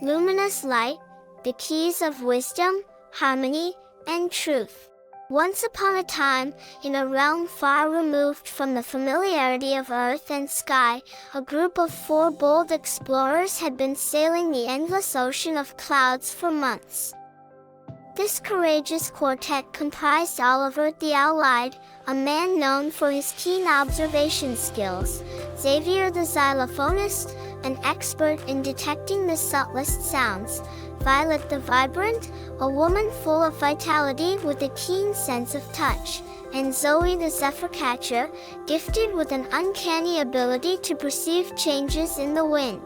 luminous light, the keys of wisdom, harmony, and truth. Once upon a time, in a realm far removed from the familiarity of earth and sky, a group of 4 bold explorers had been sailing the endless ocean of clouds for months. This courageous quartet comprised Oliver the Owl-eyed, a man known for his keen observation skills, Xavier the xylophonist, an expert in detecting the subtlest sounds, Violet the Vibrant, a woman full of vitality with a keen sense of touch, and Zoe the Zephyr Catcher, gifted with an uncanny ability to perceive changes in the wind.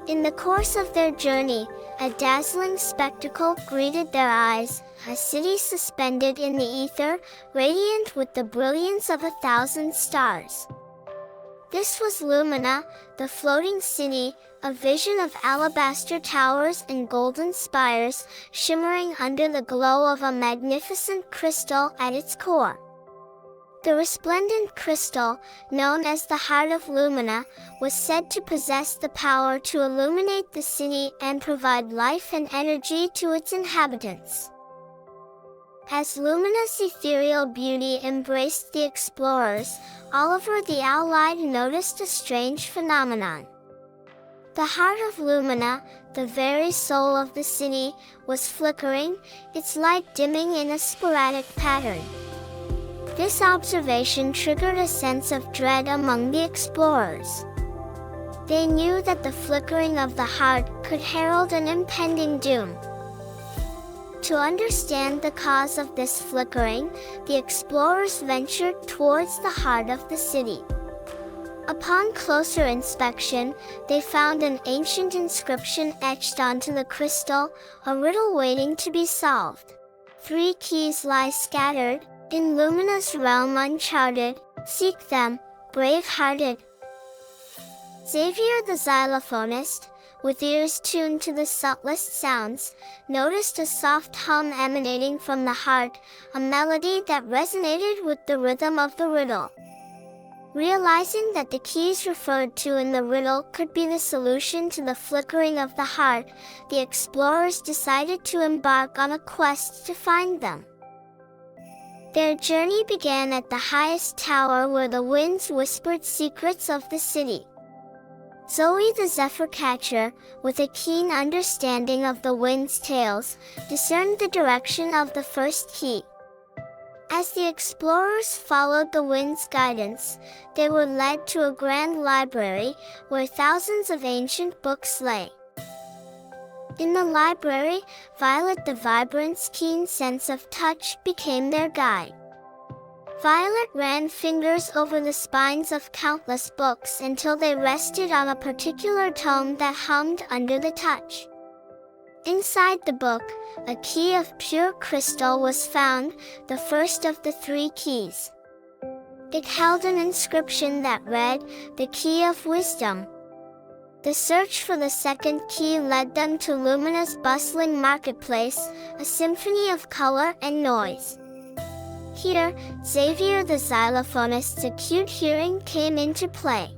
In the course of their journey, a dazzling spectacle greeted their eyes, a city suspended in the ether, radiant with the brilliance of 1,000 stars. This was Lumina, the floating city, a vision of alabaster towers and golden spires, shimmering under the glow of a magnificent crystal at its core. The resplendent crystal, known as the Heart of Lumina, was said to possess the power to illuminate the city and provide life and energy to its inhabitants. As Lumina's ethereal beauty embraced the explorers, Oliver the Owl-eyed noticed a strange phenomenon. The Heart of Lumina, the very soul of the city, was flickering, its light dimming in a sporadic pattern. This observation triggered a sense of dread among the explorers. They knew that the flickering of the heart could herald an impending doom. To understand the cause of this flickering, the explorers ventured towards the heart of the city. Upon closer inspection, they found an ancient inscription etched onto the crystal, a riddle waiting to be solved. 3 keys lie scattered, in Lumina's realm uncharted. Seek them, brave-hearted. Xavier the xylophonist, with ears tuned to the subtlest sounds, noticed a soft hum emanating from the heart, a melody that resonated with the rhythm of the riddle. Realizing that the keys referred to in the riddle could be the solution to the flickering of the heart, the explorers decided to embark on a quest to find them. Their journey began at the highest tower where the winds whispered secrets of the city. Zoe the Zephyr Catcher, with a keen understanding of the wind's tales, discerned the direction of the first key. As the explorers followed the wind's guidance, they were led to a grand library, where thousands of ancient books lay. In the library, Violet the Vibrant's keen sense of touch became their guide. Violet ran fingers over the spines of countless books until they rested on a particular tome that hummed under the touch. Inside the book, a key of pure crystal was found, the first of the 3 keys. It held an inscription that read, "The Key of Wisdom." The search for the second key led them to Lumina's bustling marketplace, a symphony of color and noise. Here, Xavier the xylophonist's acute hearing came into play.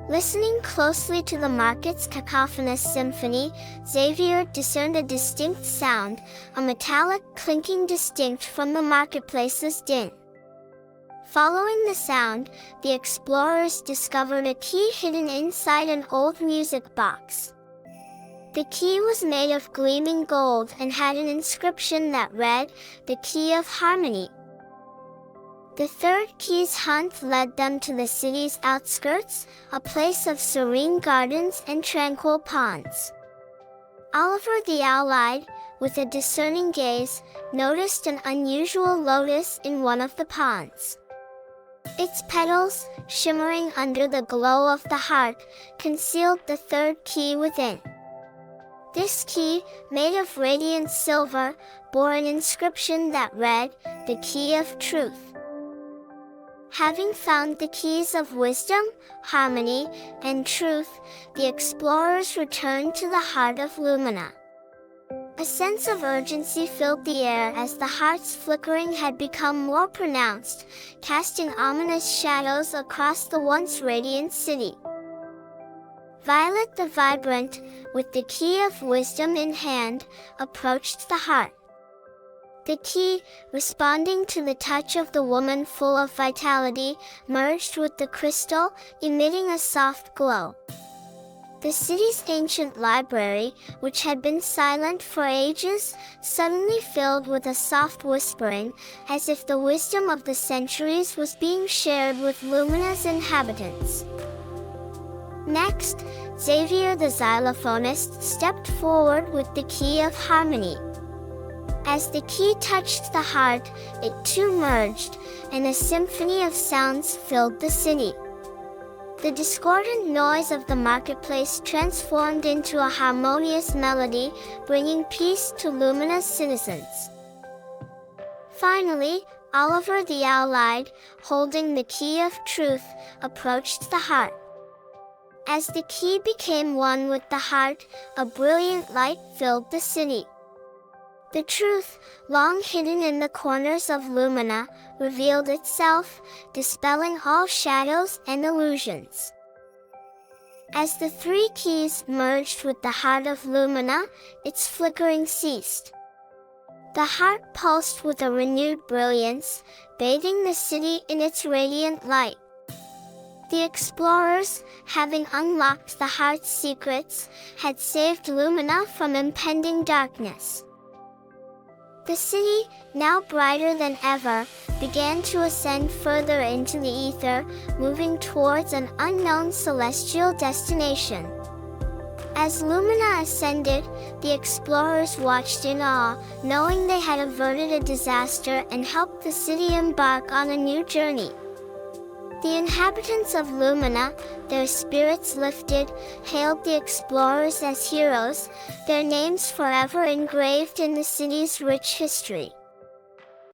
Listening closely to the market's cacophonous symphony, Xavier discerned a distinct sound, a metallic clinking distinct from the marketplace's din. Following the sound, the explorers discovered a key hidden inside an old music box. The key was made of gleaming gold and had an inscription that read, "The Key of Harmony." The third key's hunt led them to the city's outskirts, a place of serene gardens and tranquil ponds. Oliver the Owl-eyed, with a discerning gaze, noticed an unusual lotus in one of the ponds. Its petals, shimmering under the glow of the heart, concealed the third key within. This key, made of radiant silver, bore an inscription that read, "The Key of Truth." Having found the keys of wisdom, harmony, and truth, the explorers returned to the Heart of Lumina. A sense of urgency filled the air as the heart's flickering had become more pronounced, casting ominous shadows across the once radiant city. Violet the Vibrant, with the key of wisdom in hand, approached the heart. The key, responding to the touch of the woman full of vitality, merged with the crystal, emitting a soft glow. The city's ancient library, which had been silent for ages, suddenly filled with a soft whispering, as if the wisdom of the centuries was being shared with Lumina's inhabitants. Next, Xavier the xylophonist stepped forward with the key of harmony. As the key touched the heart, it too merged, and a symphony of sounds filled the city. The discordant noise of the marketplace transformed into a harmonious melody, bringing peace to Lumina's citizens. Finally, Oliver the Owl-eyed, holding the key of truth, approached the heart. As the key became one with the heart, a brilliant light filled the city. The truth, long hidden in the corners of Lumina, revealed itself, dispelling all shadows and illusions. As the three keys merged with the heart of Lumina, its flickering ceased. The heart pulsed with a renewed brilliance, bathing the city in its radiant light. The explorers, having unlocked the heart's secrets, had saved Lumina from impending darkness. The city, now brighter than ever, began to ascend further into the ether, moving towards an unknown celestial destination. As Lumina ascended, the explorers watched in awe, knowing they had averted a disaster and helped the city embark on a new journey. The inhabitants of Lumina, their spirits lifted, hailed the explorers as heroes, their names forever engraved in the city's rich history.